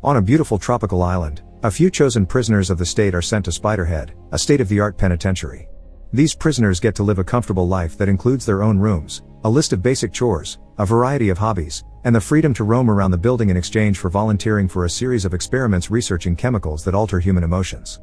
On a beautiful tropical island, a few chosen prisoners of the state are sent to Spiderhead, a state-of-the-art penitentiary. These prisoners get to live a comfortable life that includes their own rooms, a list of basic chores, a variety of hobbies, and the freedom to roam around the building in exchange for volunteering for a series of experiments researching chemicals that alter human emotions.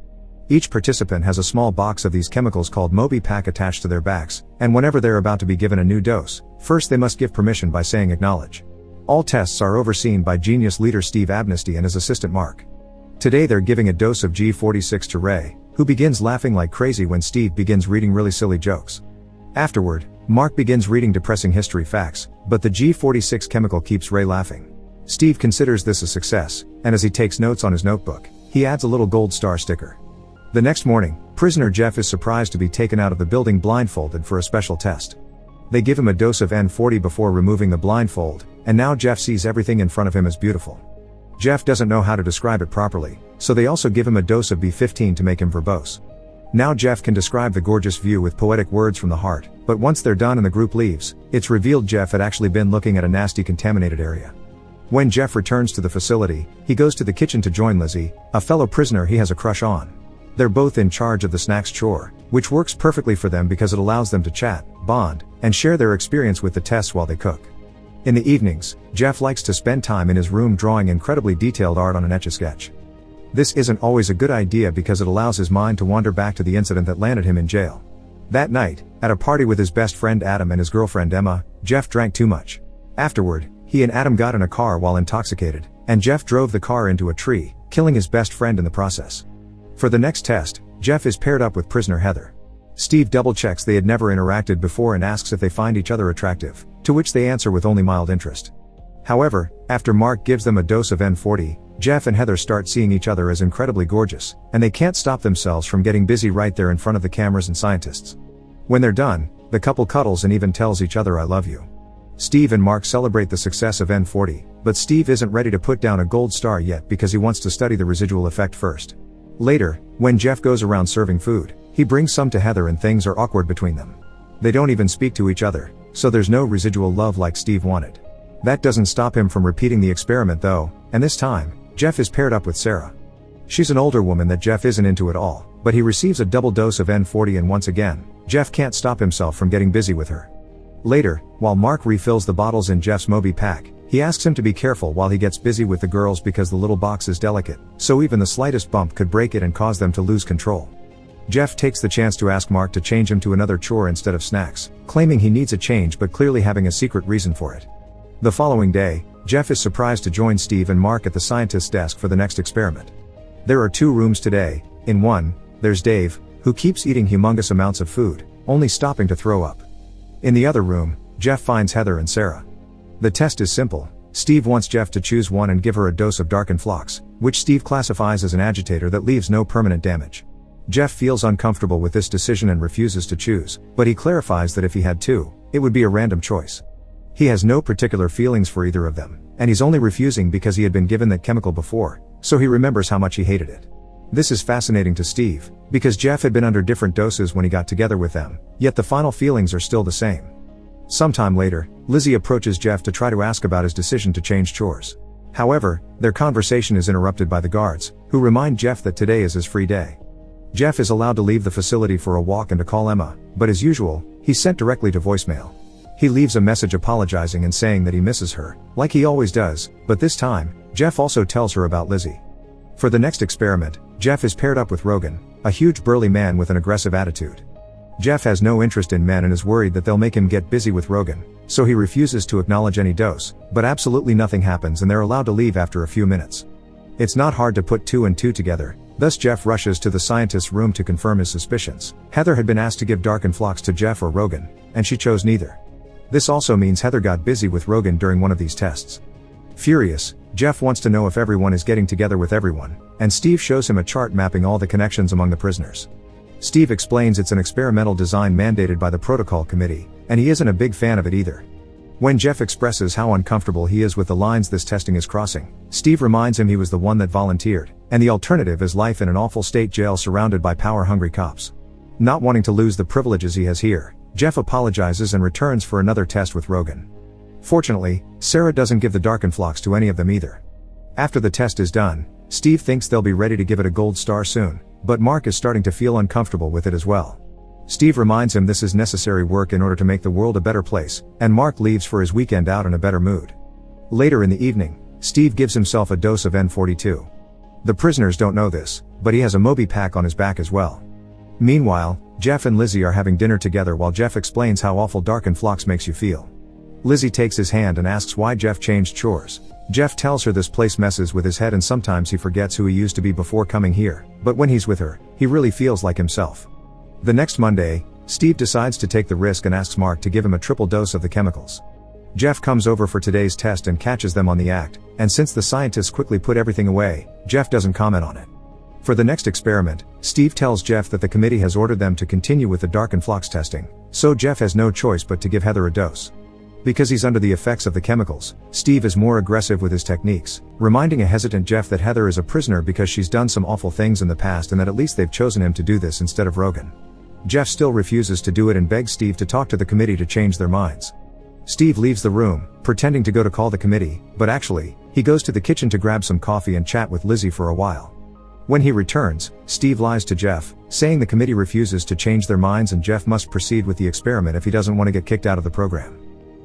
Each participant has a small box of these chemicals called Moby Pack attached to their backs, and whenever they're about to be given a new dose, first they must give permission by saying acknowledge. All tests are overseen by genius leader Steve Abnesti and his assistant Mark. Today they're giving a dose of G46 to Ray, who begins laughing like crazy when Steve begins reading really silly jokes. Afterward, Mark begins reading depressing history facts, but the G46 chemical keeps Ray laughing. Steve considers this a success, and as he takes notes on his notebook, he adds a little gold star sticker. The next morning, prisoner Jeff is surprised to be taken out of the building blindfolded for a special test. They give him a dose of N40 before removing the blindfold, and now Jeff sees everything in front of him as beautiful. Jeff doesn't know how to describe it properly, so they also give him a dose of B15 to make him verbose. Now Jeff can describe the gorgeous view with poetic words from the heart, but once they're done and the group leaves, it's revealed Jeff had actually been looking at a nasty contaminated area. When Jeff returns to the facility, he goes to the kitchen to join Lizzie, a fellow prisoner he has a crush on. They're both in charge of the snacks chore, which works perfectly for them because it allows them to chat, bond, and share their experience with the tests while they cook. In the evenings, Jeff likes to spend time in his room drawing incredibly detailed art on an Etch-a-Sketch. This isn't always a good idea because it allows his mind to wander back to the incident that landed him in jail. That night, at a party with his best friend Adam and his girlfriend Emma, Jeff drank too much. Afterward, he and Adam got in a car while intoxicated, and Jeff drove the car into a tree, killing his best friend in the process. For the next test, Jeff is paired up with prisoner Heather. Steve double-checks they had never interacted before and asks if they find each other attractive, to which they answer with only mild interest. However, after Mark gives them a dose of N40, Jeff and Heather start seeing each other as incredibly gorgeous, and they can't stop themselves from getting busy right there in front of the cameras and scientists. When they're done, the couple cuddles and even tells each other I love you. Steve and Mark celebrate the success of N40, but Steve isn't ready to put down a gold star yet because he wants to study the residual effect first. Later, when Jeff goes around serving food, he brings some to Heather and things are awkward between them. They don't even speak to each other, so there's no residual love like Steve wanted. That doesn't stop him from repeating the experiment though, and this time, Jeff is paired up with Sarah. She's an older woman that Jeff isn't into at all, but he receives a double dose of N40 and once again, Jeff can't stop himself from getting busy with her. Later, while Mark refills the bottles in Jeff's Moby Pack, he asks him to be careful while he gets busy with the girls because the little box is delicate, so even the slightest bump could break it and cause them to lose control. Jeff takes the chance to ask Mark to change him to another chore instead of snacks, claiming he needs a change but clearly having a secret reason for it. The following day, Jeff is surprised to join Steve and Mark at the scientist's desk for the next experiment. There are 2 rooms today. In one, there's Dave, who keeps eating humongous amounts of food, only stopping to throw up. In the other room, Jeff finds Heather and Sarah. The test is simple. Steve wants Jeff to choose one and give her a dose of darkened phlox, which Steve classifies as an agitator that leaves no permanent damage. Jeff feels uncomfortable with this decision and refuses to choose, but he clarifies that if he had to, it would be a random choice. He has no particular feelings for either of them, and he's only refusing because he had been given that chemical before, so he remembers how much he hated it. This is fascinating to Steve, because Jeff had been under different doses when he got together with them, yet the final feelings are still the same. Sometime later, Lizzie approaches Jeff to try to ask about his decision to change chores. However, their conversation is interrupted by the guards, who remind Jeff that today is his free day. Jeff is allowed to leave the facility for a walk and to call Emma, but as usual, he's sent directly to voicemail. He leaves a message apologizing and saying that he misses her, like he always does, but this time, Jeff also tells her about Lizzie. For the next experiment, Jeff is paired up with Rogan, a huge burly man with an aggressive attitude. Jeff has no interest in men and is worried that they'll make him get busy with Rogan, so he refuses to acknowledge any dose, but absolutely nothing happens and they're allowed to leave after a few minutes. It's not hard to put 2 and 2 together, thus Jeff rushes to the scientist's room to confirm his suspicions. Heather had been asked to give darkened phlox to Jeff or Rogan, and she chose neither. This also means Heather got busy with Rogan during one of these tests. Furious, Jeff wants to know if everyone is getting together with everyone, and Steve shows him a chart mapping all the connections among the prisoners. Steve explains it's an experimental design mandated by the protocol committee, and he isn't a big fan of it either. When Jeff expresses how uncomfortable he is with the lines this testing is crossing, Steve reminds him he was the one that volunteered, and the alternative is life in an awful state jail surrounded by power-hungry cops. Not wanting to lose the privileges he has here, Jeff apologizes and returns for another test with Rogan. Fortunately, Sarah doesn't give the darkened phlox to any of them either. After the test is done, Steve thinks they'll be ready to give it a gold star soon, but Mark is starting to feel uncomfortable with it as well. Steve reminds him this is necessary work in order to make the world a better place, and Mark leaves for his weekend out in a better mood. Later in the evening, Steve gives himself a dose of N42. The prisoners don't know this, but he has a Moby pack on his back as well. Meanwhile, Jeff and Lizzie are having dinner together while Jeff explains how awful darkened flocks makes you feel. Lizzie takes his hand and asks why Jeff changed chores. Jeff tells her this place messes with his head and sometimes he forgets who he used to be before coming here, but when he's with her, he really feels like himself. The next Monday, Steve decides to take the risk and asks Mark to give him a triple dose of the chemicals. Jeff comes over for today's test and catches them on the act, and since the scientists quickly put everything away, Jeff doesn't comment on it. For the next experiment, Steve tells Jeff that the committee has ordered them to continue with the darkened flocks testing, so Jeff has no choice but to give Heather a dose. Because he's under the effects of the chemicals, Steve is more aggressive with his techniques, reminding a hesitant Jeff that Heather is a prisoner because she's done some awful things in the past and that at least they've chosen him to do this instead of Rogan. Jeff still refuses to do it and begs Steve to talk to the committee to change their minds. Steve leaves the room, pretending to go to call the committee, but actually, he goes to the kitchen to grab some coffee and chat with Lizzie for a while. When he returns, Steve lies to Jeff, saying the committee refuses to change their minds and Jeff must proceed with the experiment if he doesn't want to get kicked out of the program.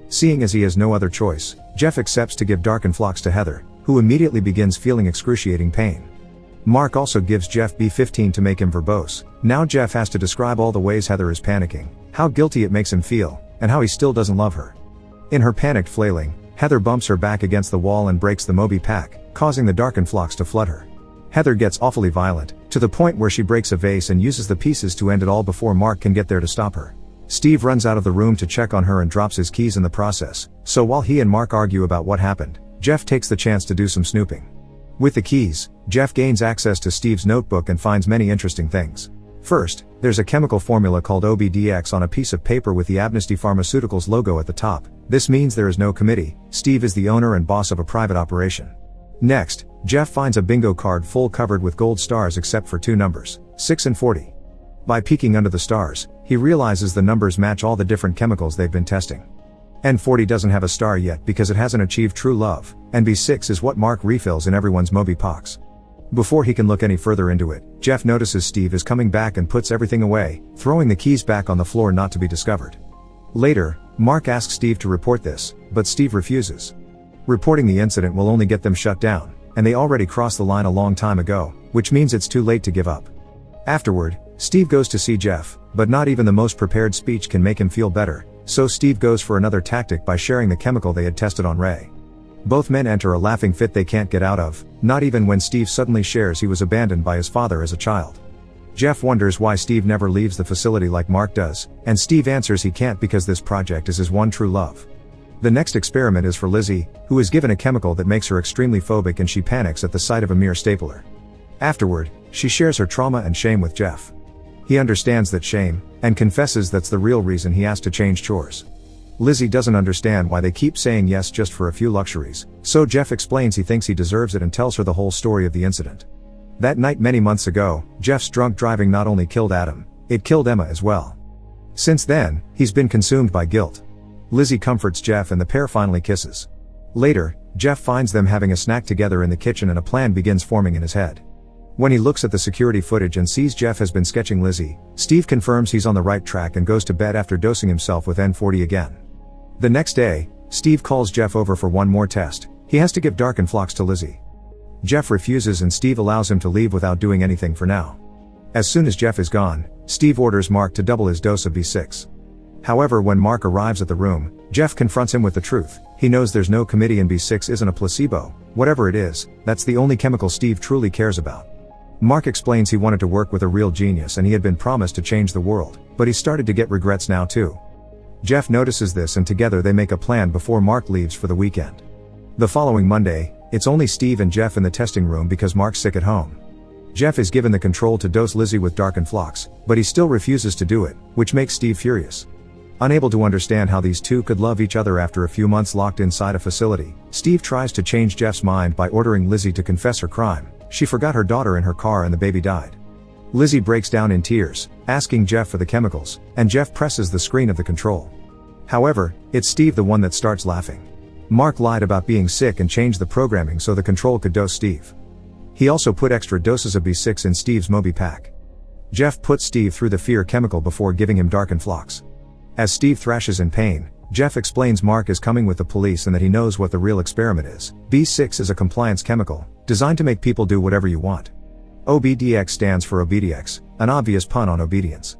Seeing as he has no other choice, Jeff accepts to give darkened flocks to Heather, who immediately begins feeling excruciating pain. Mark also gives Jeff B15 to make him verbose. Now Jeff has to describe all the ways Heather is panicking, how guilty it makes him feel, and how he still doesn't love her. In her panicked flailing, Heather bumps her back against the wall and breaks the Moby pack, causing the darkened flocks to flood her. Heather gets awfully violent, to the point where she breaks a vase and uses the pieces to end it all before Mark can get there to stop her. Steve runs out of the room to check on her and drops his keys in the process, so while he and Mark argue about what happened, Jeff takes the chance to do some snooping. With the keys, Jeff gains access to Steve's notebook and finds many interesting things. First, there's a chemical formula called OBDX on a piece of paper with the Amnesty Pharmaceuticals logo at the top. This means there is no committee, Steve is the owner and boss of a private operation. Next, Jeff finds a bingo card full covered with gold stars except for two numbers, 6 and 40. By peeking under the stars, he realizes the numbers match all the different chemicals they've been testing. N40 doesn't have a star yet because it hasn't achieved true love, and B6 is what Mark refills in everyone's Moby Pox. Before he can look any further into it, Jeff notices Steve is coming back and puts everything away, throwing the keys back on the floor not to be discovered. Later, Mark asks Steve to report this, but Steve refuses. Reporting the incident will only get them shut down, and they already crossed the line a long time ago, which means it's too late to give up. Afterward, Steve goes to see Jeff, but not even the most prepared speech can make him feel better, so Steve goes for another tactic by sharing the chemical they had tested on Ray. Both men enter a laughing fit they can't get out of, not even when Steve suddenly shares he was abandoned by his father as a child. Jeff wonders why Steve never leaves the facility like Mark does, and Steve answers he can't because this project is his one true love. The next experiment is for Lizzie, who is given a chemical that makes her extremely phobic and she panics at the sight of a mere stapler. Afterward, she shares her trauma and shame with Jeff. He understands that shame, and confesses that's the real reason he asked to change chores. Lizzie doesn't understand why they keep saying yes just for a few luxuries, so Jeff explains he thinks he deserves it and tells her the whole story of the incident. That night many months ago, Jeff's drunk driving not only killed Adam, it killed Emma as well. Since then, he's been consumed by guilt. Lizzie comforts Jeff and the pair finally kisses. Later, Jeff finds them having a snack together in the kitchen and a plan begins forming in his head. When he looks at the security footage and sees Jeff has been sketching Lizzie, Steve confirms he's on the right track and goes to bed after dosing himself with N40 again. The next day, Steve calls Jeff over for one more test. He has to give darkened flocks to Lizzie. Jeff refuses and Steve allows him to leave without doing anything for now. As soon as Jeff is gone, Steve orders Mark to double his dose of B6. However, when Mark arrives at the room, Jeff confronts him with the truth. He knows there's no committee and B6 isn't a placebo. Whatever it is, that's the only chemical Steve truly cares about. Mark explains he wanted to work with a real genius and he had been promised to change the world, but he started to get regrets now too. Jeff notices this and together they make a plan before Mark leaves for the weekend. The following Monday, it's only Steve and Jeff in the testing room because Mark's sick at home. Jeff is given the control to dose Lizzie with darkened flocks, but he still refuses to do it, which makes Steve furious. Unable to understand how these two could love each other after a few months locked inside a facility, Steve tries to change Jeff's mind by ordering Lizzie to confess her crime. She forgot her daughter in her car and the baby died. Lizzie breaks down in tears, asking Jeff for the chemicals, and Jeff presses the screen of the control. However, it's Steve the one that starts laughing. Mark lied about being sick and changed the programming so the control could dose Steve. He also put extra doses of B6 in Steve's Moby pack. Jeff put Steve through the fear chemical before giving him darkened flocks. As Steve thrashes in pain, Jeff explains Mark is coming with the police and that he knows what the real experiment is. B6 is a compliance chemical, designed to make people do whatever you want. OBDX stands for obedience, an obvious pun on obedience.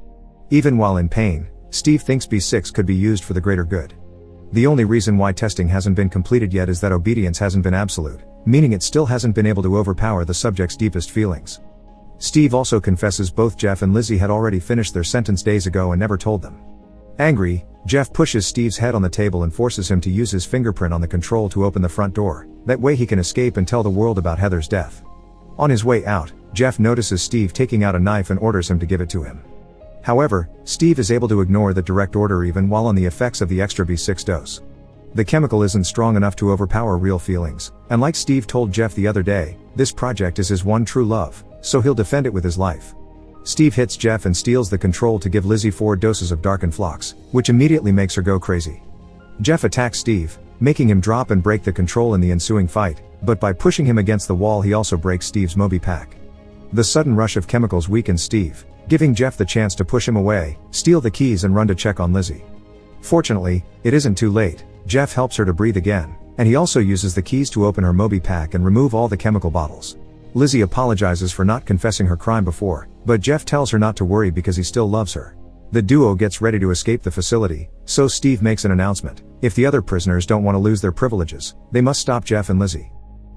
Even while in pain, Steve thinks B6 could be used for the greater good. The only reason why testing hasn't been completed yet is that obedience hasn't been absolute, meaning it still hasn't been able to overpower the subject's deepest feelings. Steve also confesses both Jeff and Lizzie had already finished their sentence days ago and never told them. Angry, Jeff pushes Steve's head on the table and forces him to use his fingerprint on the control to open the front door, that way he can escape and tell the world about Heather's death. On his way out, Jeff notices Steve taking out a knife and orders him to give it to him. However, Steve is able to ignore the direct order even while on the effects of the extra B6 dose. The chemical isn't strong enough to overpower real feelings, and like Steve told Jeff the other day, this project is his one true love, so he'll defend it with his life. Steve hits Jeff and steals the control to give Lizzie 4 doses of darkened flocks, which immediately makes her go crazy. Jeff attacks Steve, making him drop and break the control in the ensuing fight, but by pushing him against the wall he also breaks Steve's Moby pack. The sudden rush of chemicals weakens Steve, giving Jeff the chance to push him away, steal the keys and run to check on Lizzie. Fortunately, it isn't too late. Jeff helps her to breathe again, and he also uses the keys to open her Moby pack and remove all the chemical bottles. Lizzie apologizes for not confessing her crime before, but Jeff tells her not to worry because he still loves her. The duo gets ready to escape the facility, so Steve makes an announcement. If the other prisoners don't want to lose their privileges, they must stop Jeff and Lizzie.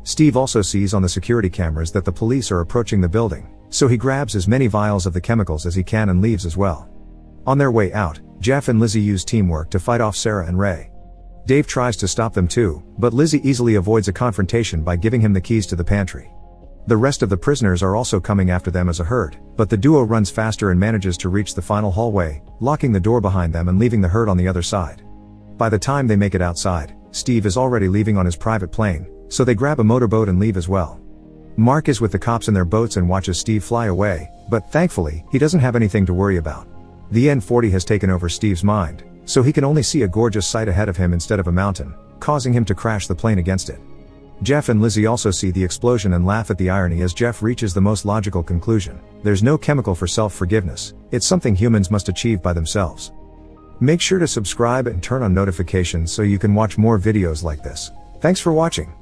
Steve also sees on the security cameras that the police are approaching the building, so he grabs as many vials of the chemicals as he can and leaves as well. On their way out, Jeff and Lizzie use teamwork to fight off Sarah and Ray. Dave tries to stop them too, but Lizzie easily avoids a confrontation by giving him the keys to the pantry. The rest of the prisoners are also coming after them as a herd, but the duo runs faster and manages to reach the final hallway, locking the door behind them and leaving the herd on the other side. By the time they make it outside, Steve is already leaving on his private plane, so they grab a motorboat and leave as well. Mark is with the cops in their boats and watches Steve fly away, but thankfully, he doesn't have anything to worry about. The N40 has taken over Steve's mind, so he can only see a gorgeous sight ahead of him instead of a mountain, causing him to crash the plane against it. Jeff and Lizzie also see the explosion and laugh at the irony as Jeff reaches the most logical conclusion. There's no chemical for self-forgiveness, it's something humans must achieve by themselves. Make sure to subscribe and turn on notifications so you can watch more videos like this. Thanks for watching.